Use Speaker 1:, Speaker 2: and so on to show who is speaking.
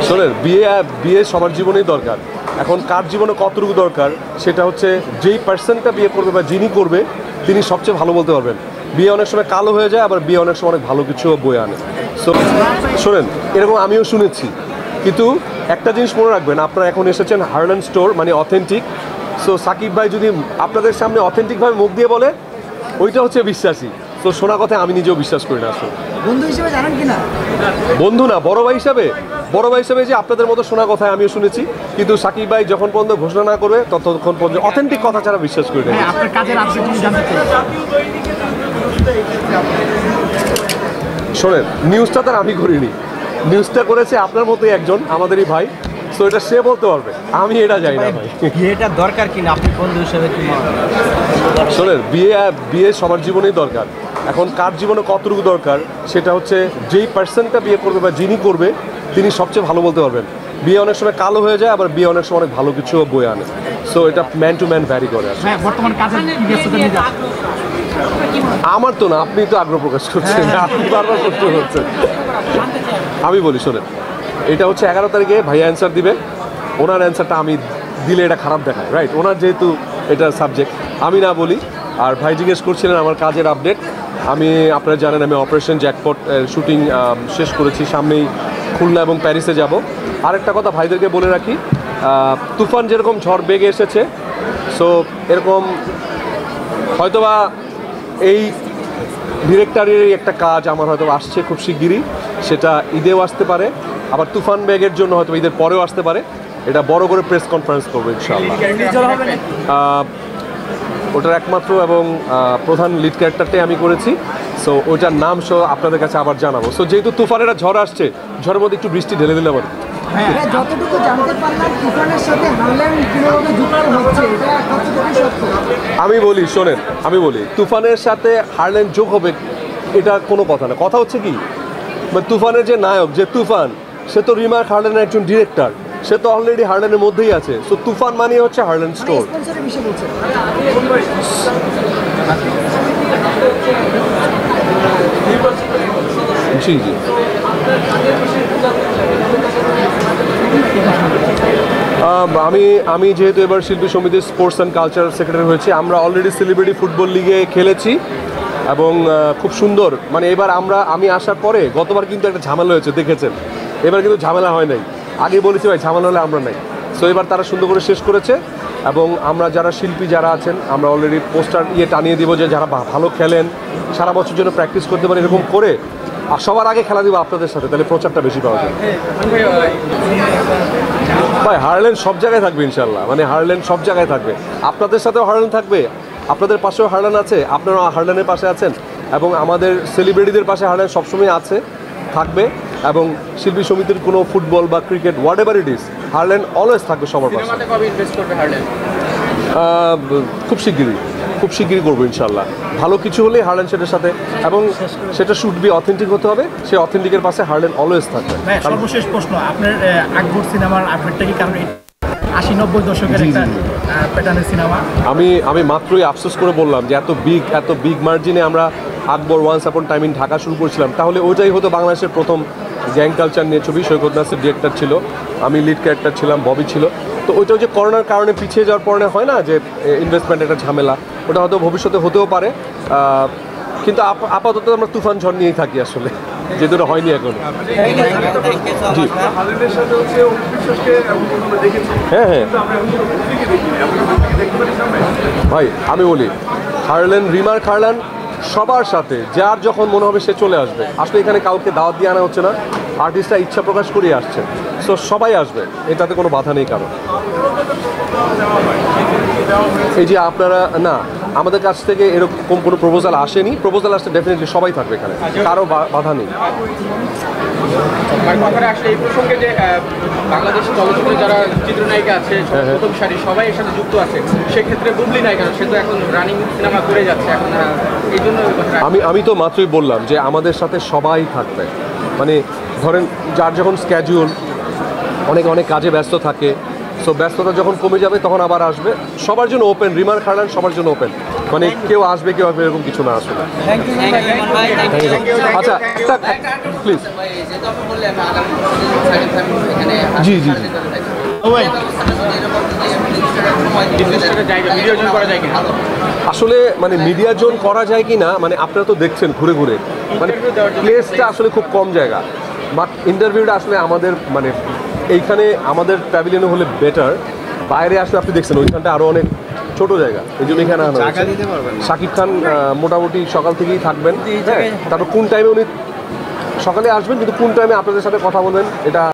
Speaker 1: শোনেন, বিয়ে সবার জীবনেই দরকার। এখন কার জীবনে কতটুকু দরকার সেটা হচ্ছে যেই পার্সনটা বিয়ে করবে বা যিনি করবে তিনি সবচেয়ে ভালো বলতে পারবেন। বিয়ে অনেক সময় কালো হয়ে যায়, আবার বিয়ে অনেক সময় অনেক ভালো কিছু বয়ে আনে। সো শোনেন, এরকম আমিও শুনেছি, কিন্তু একটা জিনিস মনে রাখবেন, আপনারা এখন এসেছেন হার্লেন স্টোর, মানে অথেন্টিক। সো সাকিব ভাই যদি আপনাদের সামনে অথেন্টিকভাবে মুখ দিয়ে বলে, ওইটা হচ্ছে বিশ্বাসী। তো শোনা কথা আমি নিজেও বিশ্বাস করি না। আসলে
Speaker 2: বন্ধু হিসেবে জানেন কিনা?
Speaker 1: বন্ধু না, বড় ভাই হিসাবে যে আপনাদের মতো শোনা কথা আমিও শুনেছি, কিন্তু সাকিব ভাই যখন পর্যন্ত ঘোষণা না করবে ততক্ষণ পর্যন্ত অথেন্টিক কথা ছাড়া বিশ্বাস করি না।
Speaker 2: আপনার কাজের আপডেট জানতে চাই।
Speaker 1: শোনেন, নিউজটা তার আমি করিনি, নিউজটা করেছে আপনার মতোই একজন, আমাদেরই ভাই। সো এটা সে বলতে পারবে, আমি এটা জানি না ভাই।
Speaker 2: বিয়েটা দরকার কিনা আপনি বন্ধু হিসেবে কি মনে করেন?
Speaker 1: শোনেন, বিয়ে সবার জীবনেই দরকার। এখন কার জীবনে কতটুকু দরকার সেটা হচ্ছে যেই পার্সনটা বিয়ে করবে বা যিনি করবে তিনি সবচেয়ে ভালো বলতে পারবেন। বিয়ে অনেক সময় কালো হয়ে যায়, আবার বিয়ে অনেক সময় অনেক ভালো কিছু বয়ে আনে। সো এটা ম্যান টু ম্যান ভ্যারি করে।
Speaker 2: হ্যাঁ, বর্তমান কাজের ব্যস্ততা নিয়ে
Speaker 1: আমার তো না, আপনি তো আগ্রহ প্রকাশ করছেন, আপনি বারবার প্রশ্ন করছেন। আমি বলি, শোনেন, এটা হচ্ছে 11 তারিখে ভাইয়া অ্যান্সার দিবে। ওনার অ্যান্সারটা আমি দিলে এটা খারাপ দেখায়, রাইট? ওনার যেহেতু এটা সাবজেক্ট, আমি না বলি। আর ভাই জিজ্ঞেস করছিলেন আমার কাজের আপডেট। আপনারা জানেন আমি অপারেশন জ্যাকপট শুটিং শেষ করেছি, সামনেই খুলনা এবং প্যারিসে যাব। আরেকটা কথা ভাইদেরকে বলে রাখি, তুফান যেরকম ঝড় বেগে এসেছে, সো এরকম হয়তোবা এই ডিরেক্টরের একটা কাজ আমার হয়তো আসছে খুব শিগগিরই, সেটা ঈদেও আসতে পারে, আবার তুফান ব্যাগের জন্য হয়তো ঈদের পরেও আসতে পারে। এটা বড় করে প্রেস কনফারেন্স করবো ইনশাআল্লাহ। ওটার একমাত্র এবং প্রধান লিড ক্যারেক্টারটাই আমি করেছি। সো ওইটার নাম সহ আপনাদের কাছে আবার জানাবো। সো যেহেতু তুফানের একটা ঝড় আসছে, ঝড়ের মধ্যে একটু বৃষ্টি ঢেলে দিলে আবার
Speaker 2: যতটুকু জানতে পারলাম তুফানের সাথে হার্লেন কিভাবে যুক্ত হচ্ছে, এটা কতটুকু সত্য?
Speaker 1: আমি বলি, শোনেন, আমি বলি তুফানের সাথে হার্লেন যোগ হবে এটা কোনো কথা না। কথা হচ্ছে কি, তুফানের যে নায়ক, যে তুফান, সে তো রিমার্ক হার্লেনের একজন ডিরেক্টর, সে তো অলরেডি হার্লেনের মধ্যেই আছে। সো তুফান মানে হচ্ছে হার্লেন স্টোর। জি জি, আমি যেহেতু এবার শিল্পী সমিতির স্পোর্টস অ্যান্ড কালচার সেক্রেটারি হয়েছি, আমরা অলরেডি সেলিব্রিটি ফুটবল লিগে খেলেছি এবং খুব সুন্দর, মানে এবার আমি আসার পরে গতবার কিন্তু একটা ঝামেলা হয়েছে, দেখেছেন। এবার কিন্তু ঝামেলা হয় নাই। আগে বলেছি ভাই, ঝামেলা হলে আমরা নাই। সো এবার তারা সুন্দর করে শেষ করেছে এবং আমরা যারা শিল্পী যারা আছেন, আমরা অলরেডি পোস্টার টানিয়ে দিব যে যারা ভালো খেলেন, সারা বছর জন্য প্র্যাকটিস করতে পারে, এরকম করে আর সবার আগে খেলা দিব আপনাদের সাথে, তাহলে প্রচারটা বেশি পাওয়া যায়। ভাই হার্লেন সব জায়গায় থাকবে ইনশাল্লাহ, মানে হার্লেন সব জায়গায় থাকবে। আপনাদের সাথেও হার্লেন থাকবে, আপনাদের পাশেও হার্লেন আছে, আপনারা হার্লেনের পাশে আছেন, এবং আমাদের সেলিব্রিটিদের পাশে হার্লেন সবসময় আছে, থাকবে। এবং শিল্পী সমিতির কোনো ফুটবল বা cricket, what ever it is, Herlan always থাকবে সবার পাশে। খুব শিগগিরই করবো ইনশাল্লাহ। ভালো কিছু হলে হার্লেন সেটার সাথে, এবং সেটা শুড বি অথেন্টিক হতে হবে, সেই অথেন্টিকের পাশে হার্লেন অলওয়েজ থাকবে।
Speaker 2: সর্বশেষ প্রশ্ন, আপনার আকবর সিনেমার আপডেটটা কি? কারণ 80-90 দশকের একটা প্যাটার্নের সিনেমা।
Speaker 1: আমি মাত্রই আফসোস করে বললাম যে এত বিগ মার্জিনে আমরা আকবর once upon time in Dhaka শুরু করেছিলাম, তাহলে ওইটাই হতো বাংলাদেশের প্রথম গ্যাং কালচার নিয়ে ছবি। সৈকত নাসির ডিরেক্টর ছিল, আমি লিড ক্যারেক্টার ছিলাম, ববি ছিল। তো ওইটাও যে করোনার কারণে পিছিয়ে যাওয়ার পরে হয় না যে ইনভেস্টমেন্ট একটা ঝামেলা, ওটা হয়তো ভবিষ্যতে হতেও পারে, কিন্তু আপাতত আমরা তুফান ঝড় নিয়েই থাকি আসলে, যেহেতু এটা হয়নি এখন। জি হ্যাঁ হ্যাঁ ভাই, আমি বলি হার্লেন, রিমার্ক হার্লেন সবার সাথে, যার যখন মনে হবে সে চলে আসবে। আসলে এখানে কাউকে দাওয়াত দিয়ে আনা হচ্ছে না, আর্টিস্টরা ইচ্ছা প্রকাশ করেই আসছে। সো সবাই আসবে, এটাতে কোনো বাধা নেই কারণ। এই যে আপনারা না, আমাদের কাছ থেকে এরকম কোনো প্রপোজাল আসেনি, প্রপোজাল আসলে ডেফিনেটলি সবাই থাকবে এখানে, কারো বাধা নেই।
Speaker 3: এই প্রসঙ্গে যে বাংলাদেশি চলচ্চিত্রে যারা চিত্রনায়িকা আছে, প্রথম সারি সবাই এর সাথে যুক্ত আছে, সেক্ষেত্রে বুবলি নায়িকা, সে তো এখন রানিং সিনেমা করে যাচ্ছে এখন, এই জন্য
Speaker 1: আমি তো মাত্রই বললাম যে আমাদের সাথে সবাই থাকবে। মানে ধরেন যার যখন স্ক্যাজুয়াল অনেক কাজে ব্যস্ত থাকে, সো ব্যস্ততা যখন কমে যাবে তখন আবার আসবে। সবার জন্য ওপেন, রিমার্ক হার্লেন সবার জন্য ওপেন, মানে কেউ আসবে কেউ আসবে এরকম কিছু না আসলে। আচ্ছা, প্লিজ। জি জি জি
Speaker 3: নির্দিষ্ট একটা জায়গা ভিডিও জোন করা যায় কিনা?
Speaker 1: আসলে মানে মিডিয়া জোন করা যায় কি না মানে আপনারা তো দেখছেন ঘুরে ঘুরে মানে প্লেসটা আসলে খুব কম জায়গা বাট ইন্টারভিউটা আসলে আমাদের মানে এইখানে আমাদের প্যাভিলিয়নে হলে বেটার বাইরে আসলে আপনি দেখছেন ওইখানটা আরও অনেক ছোট জায়গা এই জন্য এখানে আনা হয়েছে। শাকিব খান মোটামুটি সকাল থেকেই থাকবেন, হ্যাঁ তারপর কোন টাইমে উনি সকালে আসবেন কিন্তু কোন টাইমে আপনাদের সাথে কথা বলবেন এটা